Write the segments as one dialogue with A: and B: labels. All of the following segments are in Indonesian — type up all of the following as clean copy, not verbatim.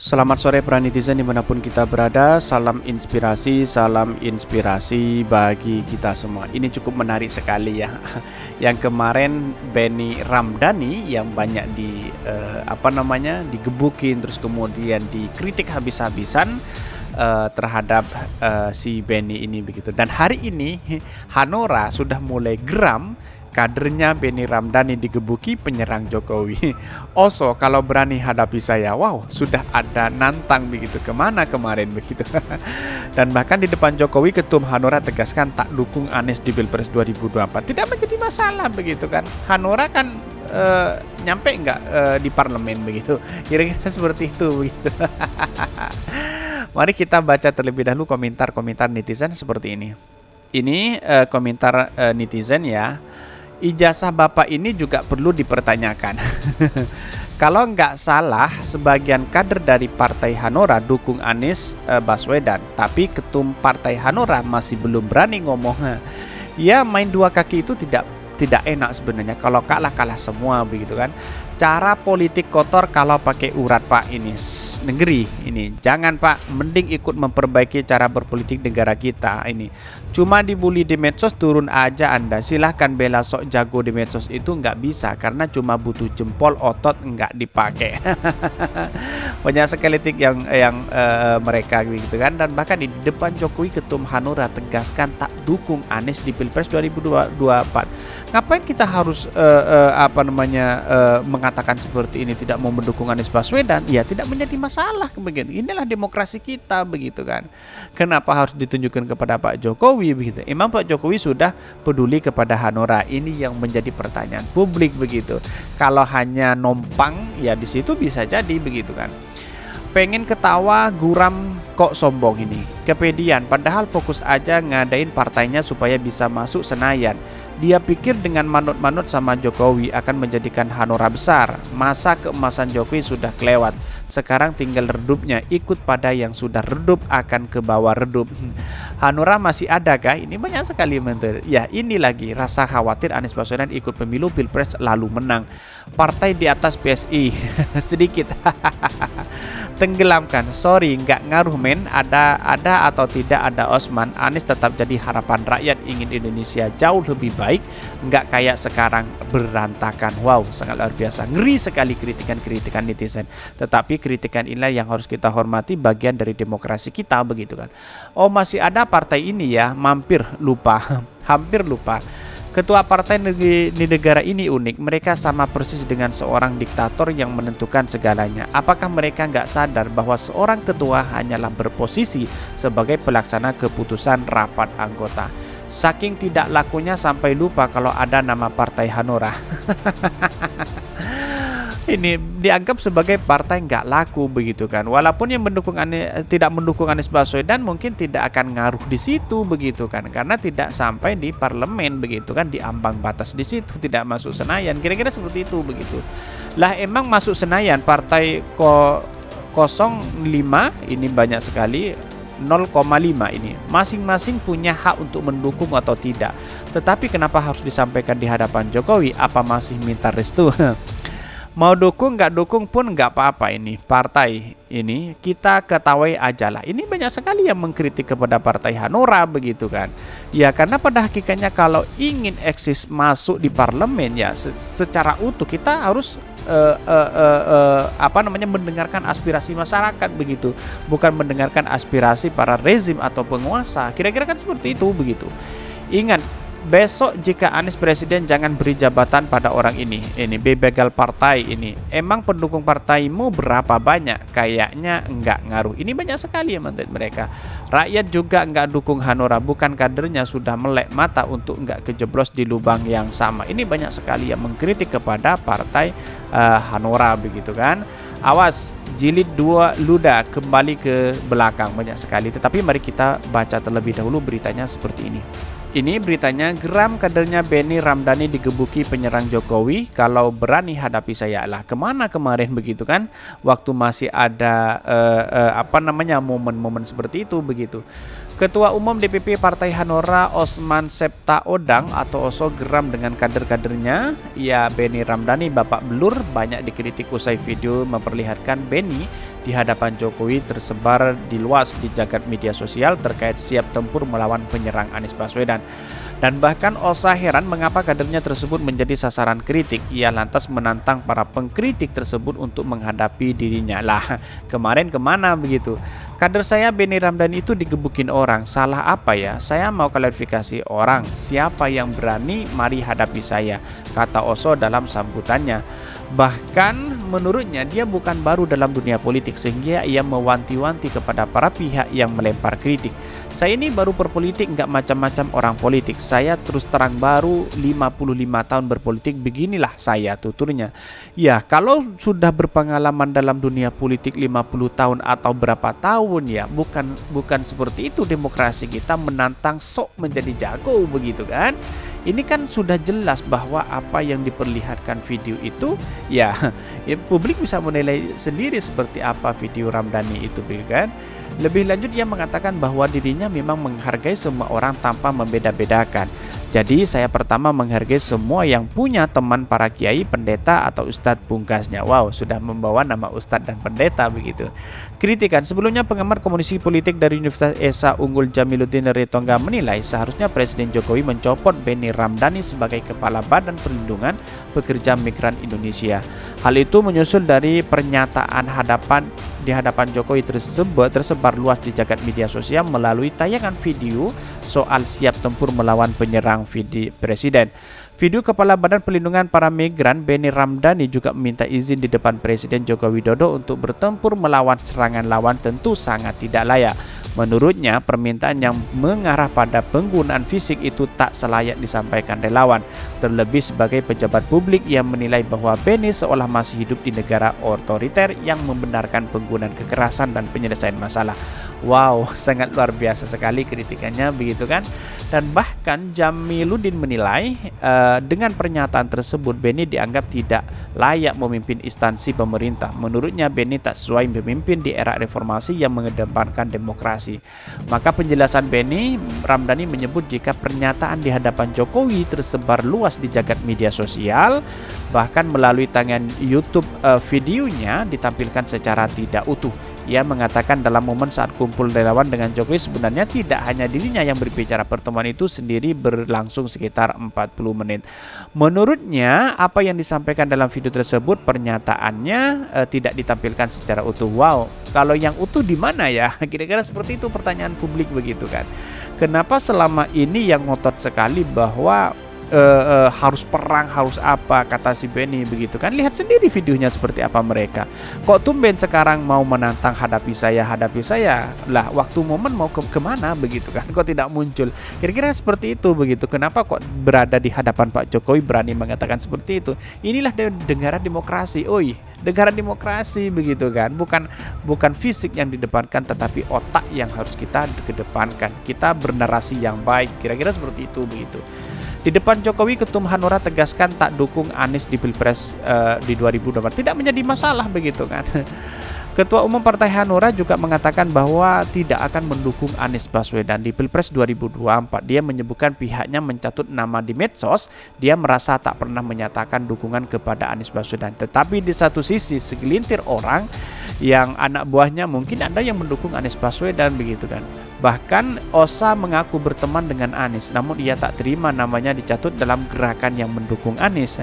A: Selamat sore para netizen dimanapun kita berada. Salam inspirasi bagi kita semua. Ini cukup menarik sekali ya. Yang kemarin Benny Ramdhani yang banyak digebukin, terus kemudian dikritik habis-habisan terhadap si Benny ini begitu. Dan hari ini Hanora sudah mulai geram. Kadernya Benny Ramdhani digebuki penyerang Jokowi. Oso kalau berani hadapi saya, wow, sudah ada nantang begitu. Kemana kemarin begitu. Dan bahkan di depan Jokowi, Ketum Hanora tegaskan tak dukung Anies di Pilpres 2024. Tidak menjadi masalah begitu kan. Hanora kan nyampe nggak di parlemen begitu. Kira-kira seperti itu begitu. Mari kita baca terlebih dahulu komentar-komentar netizen seperti ini. Ini komentar netizen ya. Ijazah Bapak ini juga perlu dipertanyakan. Kalau nggak salah, sebagian kader dari Partai Hanora dukung Anies Baswedan, tapi ketum Partai Hanora masih belum berani ngomong. Ya, main dua kaki itu tidak enak sebenarnya. Kalau kalah semua begitu kan. Cara politik kotor kalau pakai urat Pak ini negeri ini. Jangan Pak, mending ikut memperbaiki cara berpolitik negara kita ini. Cuma dibully di medsos turun aja Anda. Silahkan bela sok jago di medsos itu nggak bisa karena cuma butuh jempol, otot nggak dipakai. Banyak sekali kritik yang mereka gitu kan. Dan bahkan di depan Jokowi, Ketum Hanora tegaskan tak dukung Anies di Pilpres 2024. Ngapain kita harus mengatakan seperti ini, tidak mau mendukung Anies Baswedan? Ya tidak menjadi masalah begitu. Inilah demokrasi kita begitu kan. Kenapa harus ditunjukkan kepada Pak Jokowi begitu? Emang Pak Jokowi sudah peduli kepada Hanora? Ini yang menjadi pertanyaan publik begitu. Kalau hanya nompang ya di situ bisa jadi begitu kan. Pengen ketawa guram kok sombong ini. Kepedean padahal fokus aja ngadain partainya supaya bisa masuk Senayan. Dia pikir dengan manut-manut sama Jokowi akan menjadikan Hanora besar. Masa keemasan Jokowi sudah kelewat. Sekarang tinggal redupnya. Ikut pada yang sudah redup akan ke bawah redup. Hanora masih ada kah? Ini banyak sekali menteri. Ya ini lagi rasa khawatir Anies Baswedan ikut pemilu Pilpres lalu menang. Partai di atas PSI sedikit. Tenggelamkan, sorry nggak ngaruh men, ada atau tidak ada Osman, Anies tetap jadi harapan rakyat. Ingin Indonesia jauh lebih baik, nggak kayak sekarang berantakan. Wow, sangat luar biasa, ngeri sekali kritikan netizen. Tetapi kritikan inilah yang harus kita hormati, bagian dari demokrasi kita begitu kan. Oh masih ada partai ini ya, hampir lupa. Ketua partai di negara ini unik, mereka sama persis dengan seorang diktator yang menentukan segalanya. Apakah mereka nggak sadar bahwa seorang ketua hanyalah berposisi sebagai pelaksana keputusan rapat anggota? Saking tidak lakunya sampai lupa kalau ada nama Partai Hanora. Ini dianggap sebagai partai nggak laku begitu kan. Walaupun yang tidak mendukung Anies Baswedan mungkin tidak akan ngaruh di situ begitu kan, karena tidak sampai di parlemen begitu kan, di ambang batas di situ, tidak masuk Senayan. Kira-kira seperti itu begitu. Lah emang masuk Senayan partai 05 ini banyak sekali, 0,5 ini. Masing-masing punya hak untuk mendukung atau tidak. Tetapi kenapa harus disampaikan di hadapan Jokowi? Apa masih minta restu? Mau dukung nggak dukung pun nggak apa-apa, ini partai ini kita ketahui aja lah. Ini banyak sekali yang mengkritik kepada Partai Hanora begitu kan. Ya karena pada hakikatnya kalau ingin eksis masuk di parlemen ya secara utuh kita harus mendengarkan aspirasi masyarakat begitu, bukan mendengarkan aspirasi para rezim atau penguasa. Kira-kira kan seperti itu begitu. Ingat, besok jika Anies presiden jangan beri jabatan pada orang ini begal partai ini. Emang pendukung partaimu berapa banyak? Kayaknya enggak ngaruh. Ini banyak sekali yang menurut mereka. Rakyat juga enggak dukung Hanora, bukan kadernya sudah melek mata untuk enggak kejeblos di lubang yang sama. Ini banyak sekali yang mengkritik kepada partai Hanora begitu kan. Awas, jilid 2 ludah kembali ke belakang, banyak sekali. Tetapi mari kita baca terlebih dahulu beritanya seperti ini. Ini beritanya, geram kadernya Benny Ramdhani digebuki penyerang Jokowi, kalau berani hadapi saya. Lah kemana kemarin begitu kan, waktu masih ada momen-momen seperti itu begitu. Ketua Umum DPP Partai Hanora Osman Septaodang atau Oso geram dengan kader-kadernya. Ya, Benny Ramdhani Bapak Blur banyak dikritik usai video memperlihatkan Benny di hadapan Jokowi tersebar di luas di jagat media sosial terkait siap tempur melawan penyerang Anies Baswedan. Dan bahkan Osa heran mengapa kadernya tersebut menjadi sasaran kritik. Ia lantas menantang para pengkritik tersebut untuk menghadapi dirinya. Lah, kemarin kemana begitu? Kader saya Benny Ramdhani itu digebukin orang. Salah apa ya? Saya mau klarifikasi orang. Siapa yang berani, mari hadapi saya, kata Oso dalam sambutannya. Bahkan menurutnya dia bukan baru dalam dunia politik sehingga ia mewanti-wanti kepada para pihak yang melempar kritik. Saya ini baru berpolitik nggak macam-macam orang politik. Saya terus terang baru 55 tahun berpolitik, beginilah saya, tuturnya. Ya, kalau sudah berpengalaman dalam dunia politik 50 tahun atau berapa tahun ya, bukan seperti itu demokrasi kita menantang sok menjadi jago begitu kan. Ini kan sudah jelas bahwa apa yang diperlihatkan video itu ya publik bisa menilai sendiri seperti apa video Ramdhani itu kan. Lebih lanjut ia mengatakan bahwa dirinya memang menghargai semua orang tanpa membeda-bedakan. Jadi saya pertama menghargai semua yang punya teman para kiai, pendeta atau ustadz pungkasnya. Wow, sudah membawa nama ustadz dan pendeta begitu. Kritikan sebelumnya pengamat komunikasi politik dari Universitas Esa Unggul Jamiluddin Ritonga menilai seharusnya Presiden Jokowi mencopot Benny Ramdhani sebagai Kepala Badan Perlindungan Pekerja Migran Indonesia. Hal itu menyusul dari pernyataan di hadapan Jokowi tersebar luas di jagat media sosial melalui tayangan video soal siap tempur melawan penyerang Presiden. Video Kepala Badan Perlindungan Para Migran Benny Ramdhani juga meminta izin di depan Presiden Joko Widodo untuk bertempur melawan serangan lawan tentu sangat tidak layak. Menurutnya, permintaan yang mengarah pada penggunaan fisik itu tak selayak disampaikan relawan, terlebih sebagai pejabat publik yang menilai bahwa Benny seolah masih hidup di negara otoriter yang membenarkan penggunaan kekerasan dan penyelesaian masalah. Wow, sangat luar biasa sekali kritikannya begitu kan. Dan bahkan Jamiluddin menilai dengan pernyataan tersebut Benny dianggap tidak layak memimpin instansi pemerintah. Menurutnya Benny tak sesuai memimpin di era reformasi yang mengedepankan demokrasi. Maka penjelasan Benny Ramdhani menyebut jika pernyataan di hadapan Jokowi tersebar luas di jagat media sosial, bahkan melalui tayangan YouTube videonya ditampilkan secara tidak utuh. Ia mengatakan dalam momen saat kumpul relawan dengan Jokowi sebenarnya tidak hanya dirinya yang berbicara, pertemuan itu sendiri berlangsung sekitar 40 menit. Menurutnya apa yang disampaikan dalam video tersebut pernyataannya tidak ditampilkan secara utuh. Wow, kalau yang utuh di mana ya? Kira-kira seperti itu pertanyaan publik begitu kan. Kenapa selama ini yang ngotot sekali bahwa harus perang, harus apa, kata si Benny begitu kan. Lihat sendiri videonya seperti apa mereka. Kok tumben sekarang mau menantang hadapi saya lah, waktu momen mau kemana begitu kan, kok tidak muncul. Kira-kira seperti itu begitu. Kenapa kok berada di hadapan Pak Jokowi berani mengatakan seperti itu? Inilah negara demokrasi. Negara demokrasi begitu kan. Bukan fisik yang didepankan, tetapi otak yang harus kita kedepankan. Kita bernarasi yang baik. Kira-kira seperti itu begitu. Di depan Jokowi, Ketum Hanora tegaskan tak dukung Anies di Pilpres di 2024. Tidak menjadi masalah begitu kan. Ketua Umum Partai Hanora juga mengatakan bahwa tidak akan mendukung Anies Baswedan di Pilpres 2024. Dia menyebutkan pihaknya mencatut nama di medsos. Dia merasa tak pernah menyatakan dukungan kepada Anies Baswedan. Tetapi di satu sisi segelintir orang yang anak buahnya mungkin ada yang mendukung Anies Baswedan begitu kan. Bahkan Osa mengaku berteman dengan Anies, namun ia tak terima namanya dicatut dalam gerakan yang mendukung Anies.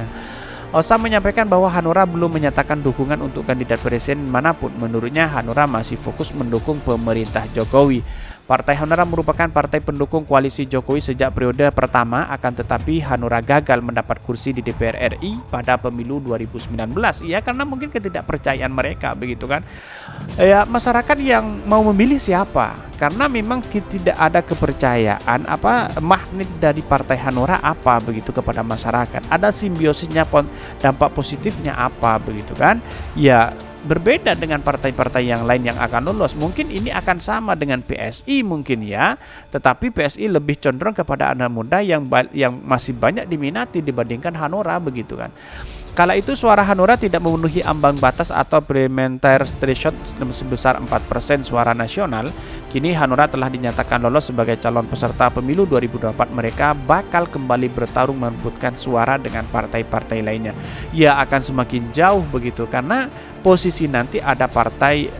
A: Osa menyampaikan bahwa Hanura belum menyatakan dukungan untuk kandidat presiden manapun. Menurutnya Hanura masih fokus mendukung pemerintah Jokowi. Partai Hanura merupakan partai pendukung koalisi Jokowi sejak periode pertama, akan tetapi Hanura gagal mendapat kursi di DPR RI pada pemilu 2019. Ya, karena mungkin ketidakpercayaan mereka begitu kan. Ya, masyarakat yang mau memilih siapa? Karena memang tidak ada kepercayaan magnet dari Partai Hanura apa begitu kepada masyarakat. Ada simbiosisnya, dampak positifnya apa begitu kan? Ya, berbeda dengan partai-partai yang lain yang akan lolos. Mungkin ini akan sama dengan PSI mungkin ya, tetapi PSI lebih condong kepada anak muda yang masih banyak diminati dibandingkan Hanura begitu kan. Kala itu suara Hanura tidak memenuhi ambang batas atau parliamentary threshold sebesar 4% suara nasional. Kini Hanura telah dinyatakan lolos sebagai calon peserta pemilu 2024. Mereka bakal kembali bertarung merebutkan suara dengan partai-partai lainnya. Ya akan semakin jauh begitu karena posisi nanti ada partai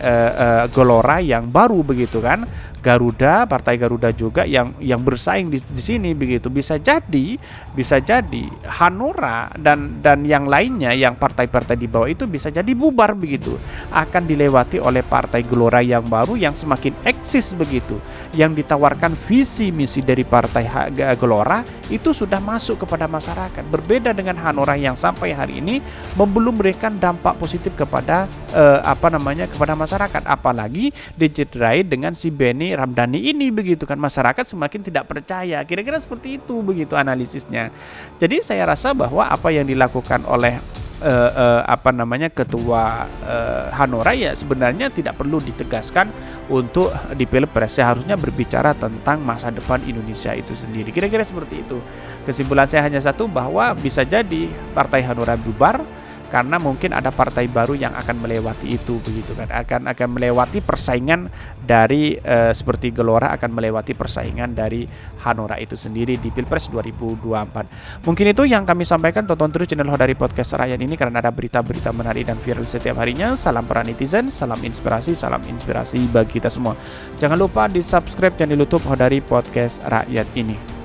A: Gelora yang baru begitu kan. Garuda, partai Garuda juga yang bersaing di sini begitu. Bisa jadi Hanura dan yang lainnya yang partai-partai di bawah itu bisa jadi bubar begitu. Akan dilewati oleh partai Gelora yang baru yang semakin eksis begitu. Yang ditawarkan visi misi dari partai Gelora itu sudah masuk kepada masyarakat. Berbeda dengan Hanura yang sampai hari ini belum memberikan dampak positif kepada kepada masyarakat, apalagi dicederai dengan si Beni Ramdhani ini begitu kan, masyarakat semakin tidak percaya. Kira-kira seperti itu begitu analisisnya. Jadi saya rasa bahwa apa yang dilakukan oleh ketua Hanura ya sebenarnya tidak perlu ditegaskan untuk di Pilpres, seharusnya berbicara tentang masa depan Indonesia itu sendiri. Kira-kira seperti itu. Kesimpulan saya hanya satu, bahwa bisa jadi partai Hanura bubar karena mungkin ada partai baru yang akan melewati itu begitu kan, akan melewati persaingan dari seperti Gelora akan melewati persaingan dari Hanura itu sendiri di Pilpres 2024. Mungkin itu yang kami sampaikan. Tonton terus channel Hodari Podcast Rakyat ini karena ada berita-berita menarik dan viral setiap harinya. Salam para netizen, salam inspirasi bagi kita semua. Jangan lupa di subscribe channel YouTube Hodari Podcast Rakyat ini.